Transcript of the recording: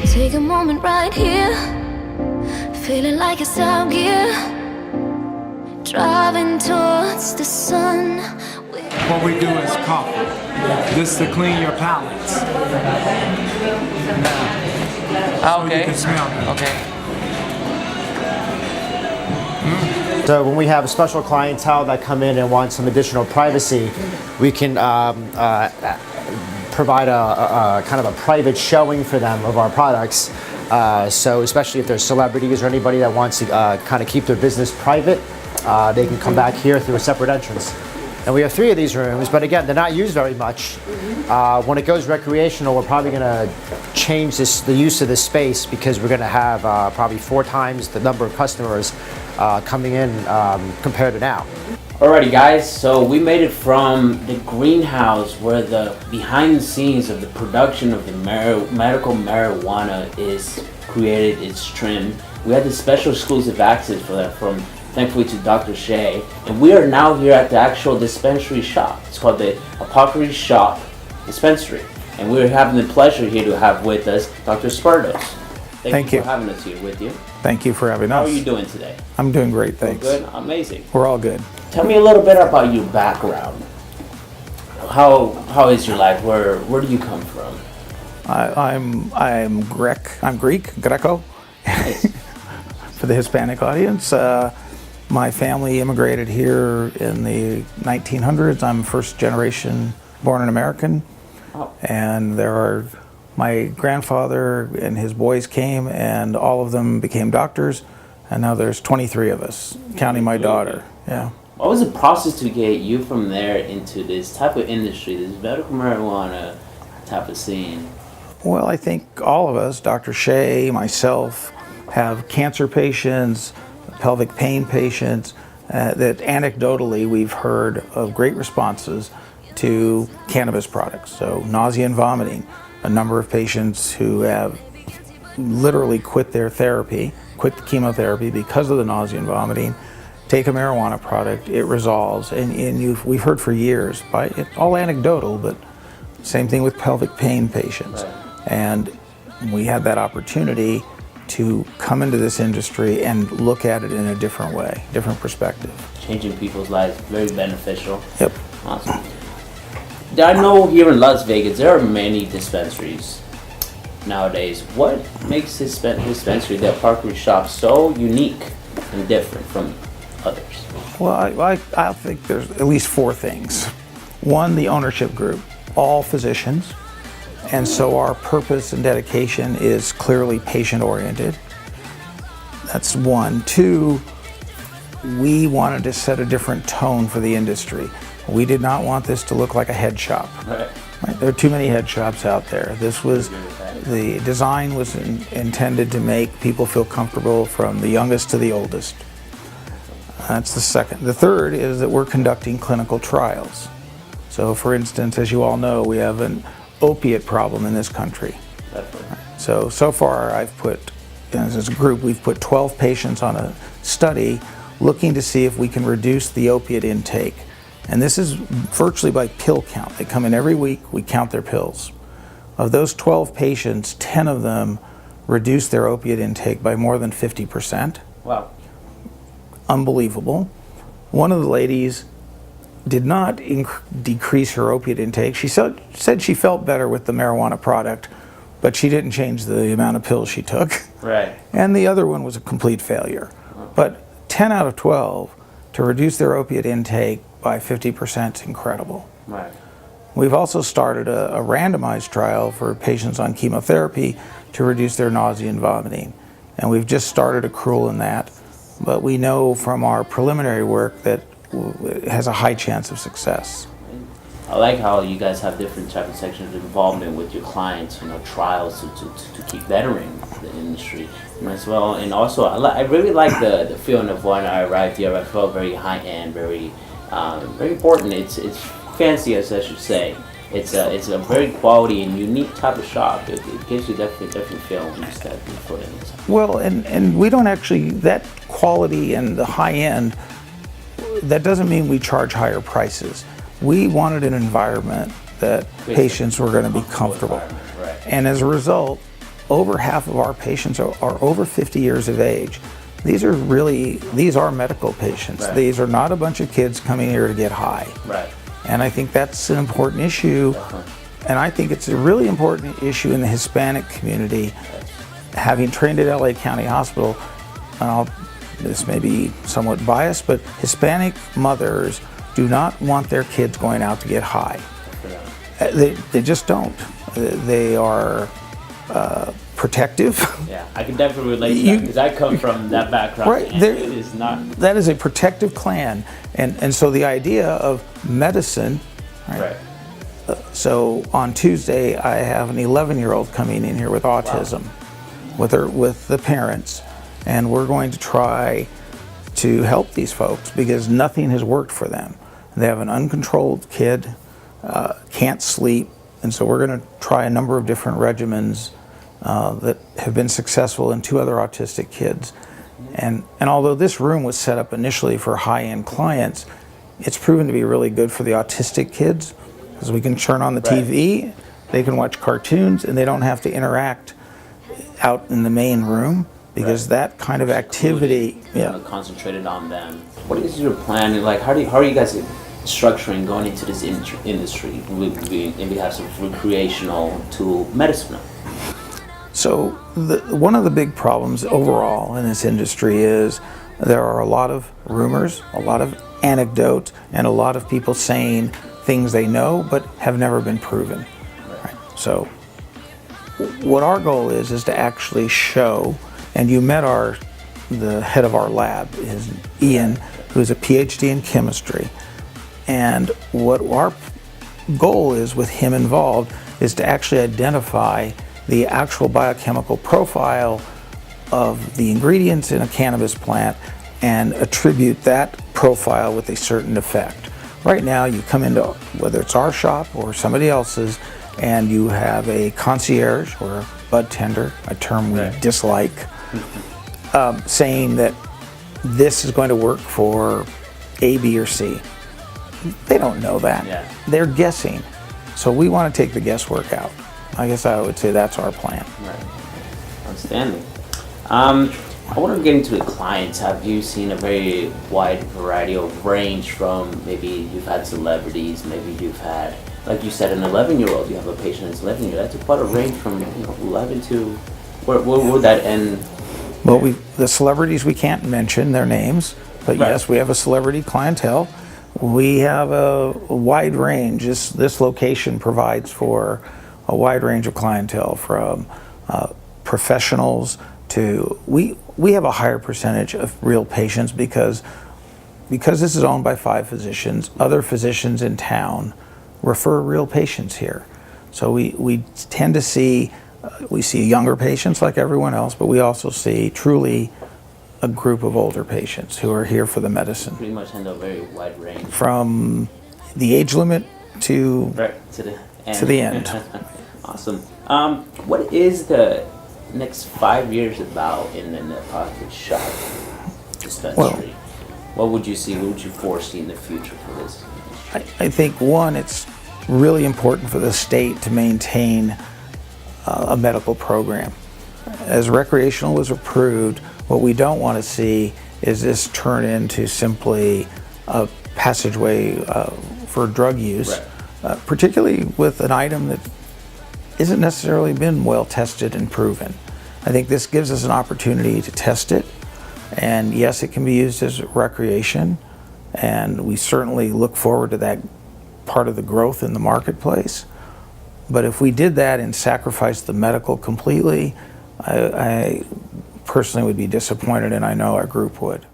Take a moment right here, feeling like it's out gear, driving towards the sun. What we do is coffee. This is to clean your palates. Ah, So okay. you can smell it. Okay. So when we have special clientele that come in and want some additional privacy, we can provide a kind of a private showing for them of our products. So especially if there's celebrities or anybody that wants to kind of keep their business private, they can come back here through a separate entrance. And we have 3 of these rooms, but again, they're not used very much. When it goes recreational, we're probably going to change the use of this space, because we're going to have probably 4 times the number of customers coming in compared to now. Alrighty guys, so we made it from the greenhouse where the behind the scenes of the production of the medical marijuana is created, it's trimmed. We had this special exclusive access for that from, thankfully, to Dr. Shea. And we are now here at the actual dispensary shop. It's called the Apothecary Shoppe dispensary. And we're having the pleasure here to have with us Dr. Spardos. Thank you for having us here with you. Thank you for having us. How are you doing today? I'm doing great, thanks. Good? Amazing. We're all good. Tell me a little bit about your background. How is your life? Where do you come from? I'm Greco, for the Hispanic audience. My family immigrated here in the 1900s. I'm first generation born an American. Oh. And my grandfather and his boys came, and all of them became doctors, and now there's 23 of us, counting my daughter. Yeah. What was the process to get you from there into this type of industry, this medical marijuana type of scene? Well, I think all of us, Dr. Shea, myself, have cancer patients, pelvic pain patients, that anecdotally we've heard of great responses to cannabis products. So nausea and vomiting, a number of patients who have literally quit their therapy, quit the chemotherapy because of the nausea and vomiting, take a marijuana product, it resolves. And we've heard for years, all anecdotal, but same thing with pelvic pain patients. Right. And we had that opportunity to come into this industry and look at it in a different way, different perspective. Changing people's lives, very beneficial. Yep. Awesome. I know here in Las Vegas there are many dispensaries nowadays. What makes this dispensary, the Apothecary Shoppe, so unique and different from others? Well, I think there's at least 4 things. 1, the ownership group, all physicians, and so our purpose and dedication is clearly patient-oriented. That's 1. 2, we wanted to set a different tone for the industry. We did not want this to look like a head shop. Right. Right? There are too many head shops out there. The design was intended to make people feel comfortable from the youngest to the oldest. That's the second. The third is that we're conducting clinical trials. So for instance, as you all know, we have an opiate problem in this country. Definitely. So far as a group, we've put 12 patients on a study looking to see if we can reduce the opiate intake. And this is virtually by pill count. They come in every week, we count their pills. Of those 12 patients, 10 of them reduced their opiate intake by more than 50%. Wow. Unbelievable. One of the ladies did not decrease her opiate intake. She said she felt better with the marijuana product, but she didn't change the amount of pills she took. Right. And the other one was a complete failure. But 10 out of 12 to reduce their opiate intake by 50% is incredible. Right. We've also started a randomized trial for patients on chemotherapy to reduce their nausea and vomiting. And we've just started accrual in that. But we know from our preliminary work that it has a high chance of success. I like how you guys have different type of sections of involvement with your clients, trials to keep bettering the industry as well. And also, I really like the feeling of when I arrived here. I felt very high end, very important. It's fancy, as I should say. It's a very quality and unique type of shop. It gives you definitely different feel when you step your foot in. Well, and we don't actually, that quality and the high end, that doesn't mean we charge higher prices. We wanted an environment that patients were going to be comfortable. Right. And as a result, over half of our patients are over 50 years of age. These are medical patients. Right. These are not a bunch of kids coming here to get high. Right. And I think that's an important issue. Definitely. And I think it's a really important issue in the Hispanic community. Having trained at LA County Hospital, this may be somewhat biased, but Hispanic mothers do not want their kids going out to get high. They just don't. They are protective. Yeah, I can definitely relate to that because I come from that background. Right, And it is not. That is a protective clan, and so the idea of medicine. Right. So on Tuesday, I have an 11-year-old coming in here with autism, with the parents, and we're going to try to help these folks because nothing has worked for them. They have an uncontrolled kid, can't sleep, and so we're going to try a number of different regimens that have been successful in 2 other autistic kids. And although this room was set up initially for high-end clients, it's proven to be really good for the autistic kids because we can turn on the TV, they can watch cartoons, and they don't have to interact out in the main room because that kind of activity, Concentrated on them. What is your plan? Like, how are you guys structuring going into this industry? We have some recreational to medicinal. So one of the big problems overall in this industry is there are a lot of rumors, a lot of anecdotes, and a lot of people saying things they know but have never been proven. Right. So what our goal is to actually show, and you met the head of our lab is Ian, who's a PhD in chemistry, and what our goal is with him involved is to actually identify the actual biochemical profile of the ingredients in a cannabis plant and attribute that profile with a certain effect. Right now, you come into, whether it's our shop or somebody else's, and you have a concierge or a bud tender, a term we dislike, saying that this is going to work for A, B, or C. They don't know that. Yeah. They're guessing. So we want to take the guesswork out. I guess I would say that's our plan. Right. Outstanding. I want to get into the clients. Have you seen a very wide variety of range from maybe you've had celebrities, maybe you've had, like you said, an 11-year-old, you have a patient that's 11 years. That's quite a range from 11 to, where would that end? Well, the celebrities, we can't mention their names, but yes, we have a celebrity clientele. We have a wide range. This location provides for a wide range of clientele from professionals to, we have a higher percentage of real patients because this is owned by 5 physicians. Other physicians in town refer real patients here. So we tend to see, we see younger patients like everyone else, but we also see truly a group of older patients who are here for the medicine. Pretty much handle a very wide range. From the age limit to the end. Awesome. What is the next 5 years about in the Apothecary Shoppe dispensary? What would you see? What would you foresee in the future for this? I think one, it's really important for the state to maintain a medical program. As recreational was approved, what we don't want to see is this turn into simply a passageway for drug use, particularly with an item that isn't necessarily been well tested and proven. I think this gives us an opportunity to test it, and yes, it can be used as recreation, and we certainly look forward to that part of the growth in the marketplace. But if we did that and sacrificed the medical completely, I personally would be disappointed, and I know our group would.